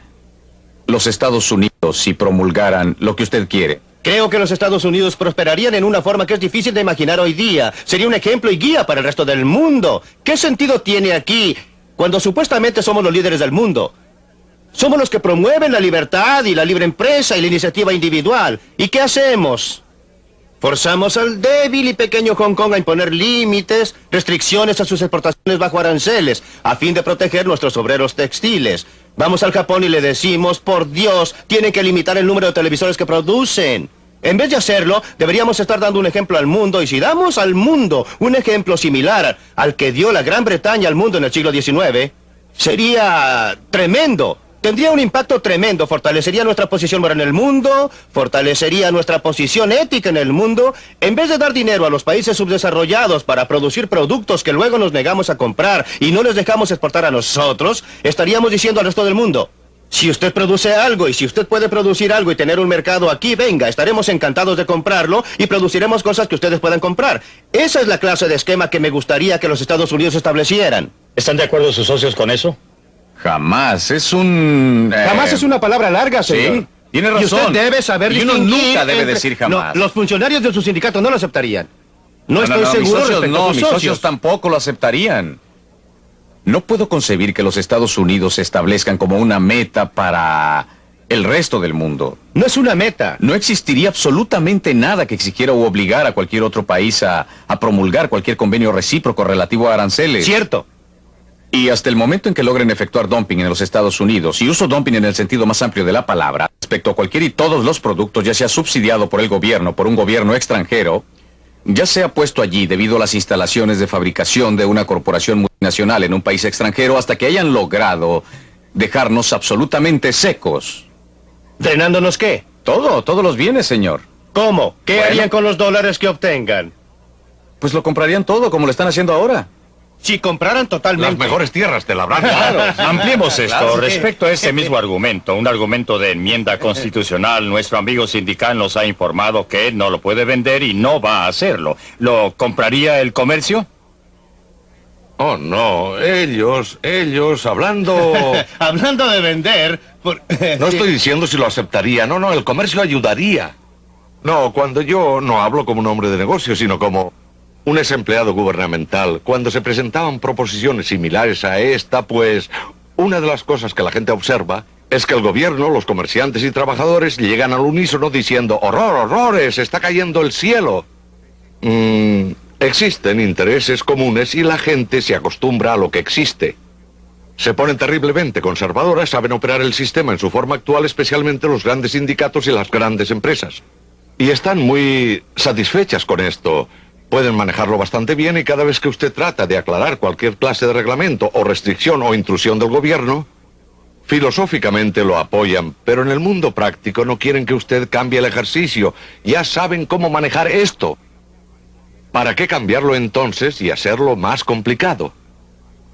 los Estados Unidos si promulgaran lo que usted quiere? Creo que los Estados Unidos prosperarían en una forma que es difícil de imaginar hoy día. Sería un ejemplo y guía para el resto del mundo. ¿Qué sentido tiene aquí cuando supuestamente somos los líderes del mundo? Somos los que promueven la libertad y la libre empresa y la iniciativa individual. ¿Y qué hacemos? Forzamos al débil y pequeño Hong Kong a imponer límites, restricciones a sus exportaciones bajo aranceles, a fin de proteger nuestros obreros textiles. Vamos al Japón y le decimos: por Dios, tienen que limitar el número de televisores que producen. En vez de hacerlo, deberíamos estar dando un ejemplo al mundo, y si damos al mundo un ejemplo similar al que dio la Gran Bretaña al mundo en el siglo XIX, sería tremendo. Tendría un impacto tremendo, fortalecería nuestra posición moral en el mundo, fortalecería nuestra posición ética en el mundo. En vez de dar dinero a los países subdesarrollados para producir productos que luego nos negamos a comprar y no les dejamos exportar a nosotros, estaríamos diciendo al resto del mundo: Si usted produce algo y si usted puede producir algo y tener un mercado aquí, venga, estaremos encantados de comprarlo y produciremos cosas que ustedes puedan comprar. Esa es la clase de esquema que me gustaría que los Estados Unidos establecieran. ¿Están de acuerdo sus socios con eso? Jamás, es un... Jamás es una palabra larga, señor. Sí, tiene razón. Y usted debe saber Y uno distinguir nunca debe entre- decir jamás. No, los funcionarios de su sindicato no lo aceptarían. No estoy mis seguro socios respecto a no, sus mis socios tampoco lo aceptarían. No puedo concebir que los Estados Unidos se establezcan como una meta para el resto del mundo. No es una meta. No existiría absolutamente nada que exigiera u obligara a cualquier otro país a promulgar cualquier convenio recíproco relativo a aranceles. Cierto. Y hasta el momento en que logren efectuar dumping en los Estados Unidos, y uso dumping en el sentido más amplio de la palabra, respecto a cualquier y todos los productos, ya sea subsidiado por el gobierno, por un gobierno extranjero, ya sea puesto allí debido a las instalaciones de fabricación de una corporación multinacional en un país extranjero, hasta que hayan logrado dejarnos absolutamente secos. ¿Drenándonos qué? Todos los bienes, señor. ¿Cómo? ¿Qué Bueno. harían con los dólares que obtengan? Pues lo comprarían todo, como lo están haciendo ahora. Si compraran totalmente. Las mejores tierras te labrarán. Claro, ampliemos esto. Claro, sí. Respecto a ese mismo argumento, un argumento de enmienda constitucional, nuestro amigo sindical nos ha informado que él no lo puede vender y no va a hacerlo. ¿Lo compraría el comercio? Oh, no, ellos, hablando... Hablando de vender... No estoy diciendo si lo aceptaría, no, el comercio ayudaría. No, cuando yo no hablo como un hombre de negocio, sino como un ex empleado gubernamental, cuando se presentaban proposiciones similares a esta, pues una de las cosas que la gente observa es que el gobierno, los comerciantes y trabajadores llegan al unísono diciendo ¡horror, horrores! ¡Está cayendo el cielo! Existen intereses comunes y la gente se acostumbra a lo que existe. Se ponen terriblemente conservadoras, saben operar el sistema en su forma actual, especialmente los grandes sindicatos y las grandes empresas. Y están muy satisfechas con esto. Pueden manejarlo bastante bien y cada vez que usted trata de aclarar cualquier clase de reglamento o restricción o intrusión del gobierno, filosóficamente lo apoyan, pero en el mundo práctico no quieren que usted cambie el ejercicio. Ya saben cómo manejar esto. ¿Para qué cambiarlo entonces y hacerlo más complicado?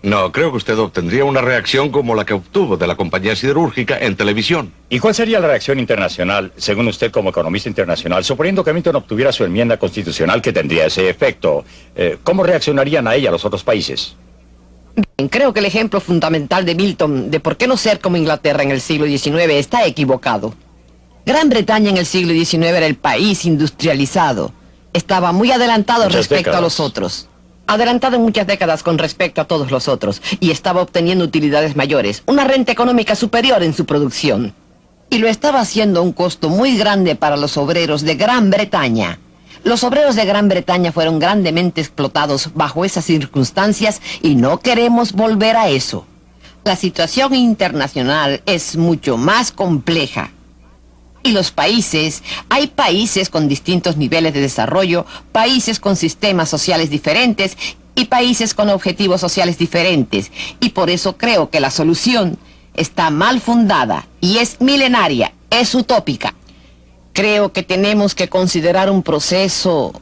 No, creo que usted obtendría una reacción como la que obtuvo de la compañía siderúrgica en televisión. ¿Y cuál sería la reacción internacional, según usted como economista internacional, suponiendo que Milton obtuviera su enmienda constitucional que tendría ese efecto? ¿Cómo reaccionarían a ella los otros países? Bien, creo que el ejemplo fundamental de Milton de por qué no ser como Inglaterra en el siglo XIX está equivocado. Gran Bretaña en el siglo XIX era el país industrializado. Estaba muy adelantado Muchas respecto décadas. a los otros. Adelantado en muchas décadas con respecto a todos los otros. Y estaba obteniendo utilidades mayores, una renta económica superior en su producción. Y lo estaba haciendo a un costo muy grande para los obreros de Gran Bretaña. Los obreros de Gran Bretaña fueron grandemente explotados bajo esas circunstancias y no queremos volver a eso. La situación internacional es mucho más compleja. Y los países, hay países con distintos niveles de desarrollo, países con sistemas sociales diferentes y países con objetivos sociales diferentes. Y por eso creo que la solución está mal fundada y es milenaria, es utópica. Creo que tenemos que considerar un proceso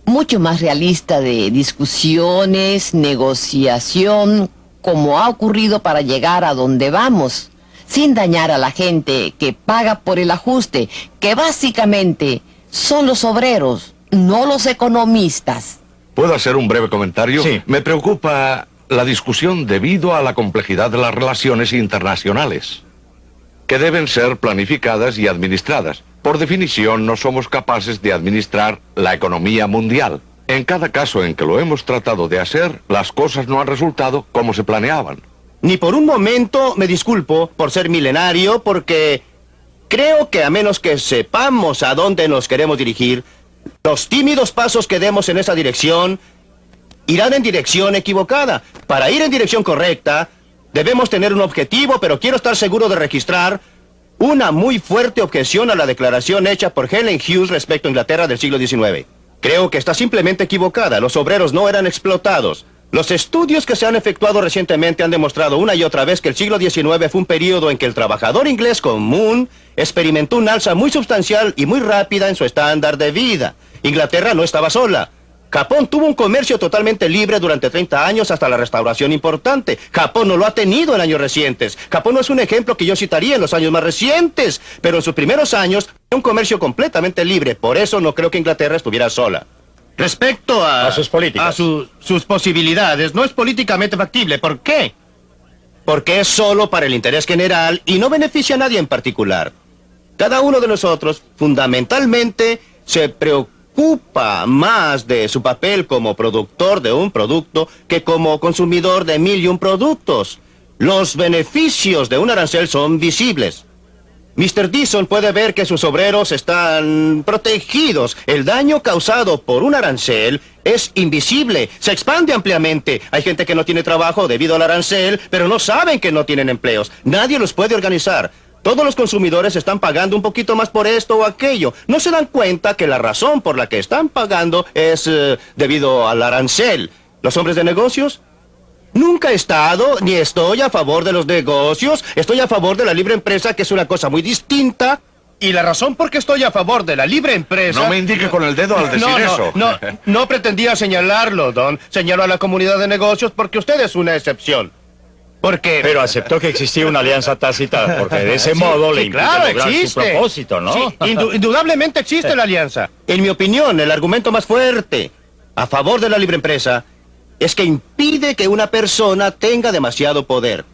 mucho más realista de discusiones, negociación, como ha ocurrido para llegar a donde vamos, sin dañar a la gente que paga por el ajuste, que básicamente son los obreros, no los economistas. ¿Puedo hacer un breve comentario? Sí. Me preocupa la discusión debido a la complejidad de las relaciones internacionales, que deben ser planificadas y administradas. Por definición, no somos capaces de administrar la economía mundial. En cada caso en que lo hemos tratado de hacer, las cosas no han resultado como se planeaban. Ni por un momento me disculpo por ser milenario, porque creo que a menos que sepamos a dónde nos queremos dirigir, los tímidos pasos que demos en esa dirección irán en dirección equivocada. Para ir en dirección correcta, debemos tener un objetivo, pero quiero estar seguro de registrar una muy fuerte objeción a la declaración hecha por Helen Hughes respecto a Inglaterra del siglo XIX. Creo que está simplemente equivocada. Los obreros no eran explotados. Los estudios que se han efectuado recientemente han demostrado una y otra vez que el siglo XIX fue un periodo en que el trabajador inglés común experimentó un alza muy sustancial y muy rápida en su estándar de vida. Inglaterra no estaba sola. Japón tuvo un comercio totalmente libre durante 30 años hasta la restauración importante. Japón no lo ha tenido en años recientes. Japón no es un ejemplo que yo citaría en los años más recientes, pero en sus primeros años, un comercio completamente libre. Por eso no creo que Inglaterra estuviera sola. Respecto A sus políticas. A sus posibilidades, no es políticamente factible. ¿Por qué? Porque es solo para el interés general y no beneficia a nadie en particular. Cada uno de nosotros, fundamentalmente, se preocupa más de su papel como productor de un producto que como consumidor de 1000 y un productos. Los beneficios de un arancel son visibles. Mr. Dixon puede ver que sus obreros están protegidos. El daño causado por un arancel es invisible, se expande ampliamente. Hay gente que no tiene trabajo debido al arancel, pero no saben que no tienen empleos. Nadie los puede organizar. Todos los consumidores están pagando un poquito más por esto o aquello. No se dan cuenta que la razón por la que están pagando es debido al arancel. ¿Los hombres de negocios? Nunca he estado ni estoy a favor de los negocios. Estoy a favor de la libre empresa, que es una cosa muy distinta. Y la razón por qué estoy a favor de la libre empresa... No me indique con el dedo al decir eso. No pretendía señalarlo, Don. Señalo a la comunidad de negocios porque usted es una excepción. Porque... Pero aceptó que existía una alianza tácita, porque de ese modo le impide lograr su propósito, ¿no? Sí, indudablemente existe la alianza. En mi opinión, el argumento más fuerte a favor de la libre empresa es que impide que una persona tenga demasiado poder,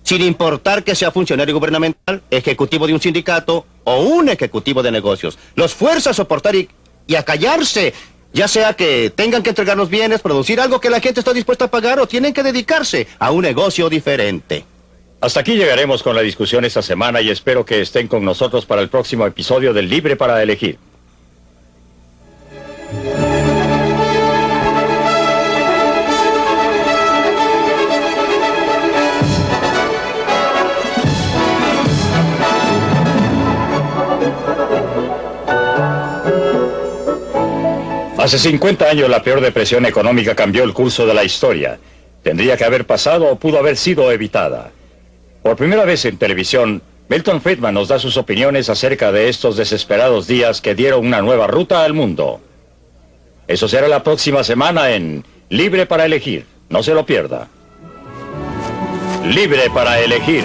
sin importar que sea funcionario gubernamental, ejecutivo de un sindicato o un ejecutivo de negocios. Los fuerza a soportar y a callarse, ya sea que tengan que entregar los bienes, producir algo que la gente está dispuesta a pagar o tienen que dedicarse a un negocio diferente. Hasta aquí llegaremos con la discusión esta semana y espero que estén con nosotros para el próximo episodio del Libre para Elegir. Hace 50 años la peor depresión económica cambió el curso de la historia. Tendría que haber pasado o pudo haber sido evitada. Por primera vez en televisión, Milton Friedman nos da sus opiniones acerca de estos desesperados días que dieron una nueva ruta al mundo. Eso será la próxima semana en Libre para Elegir. No se lo pierda. Libre para Elegir.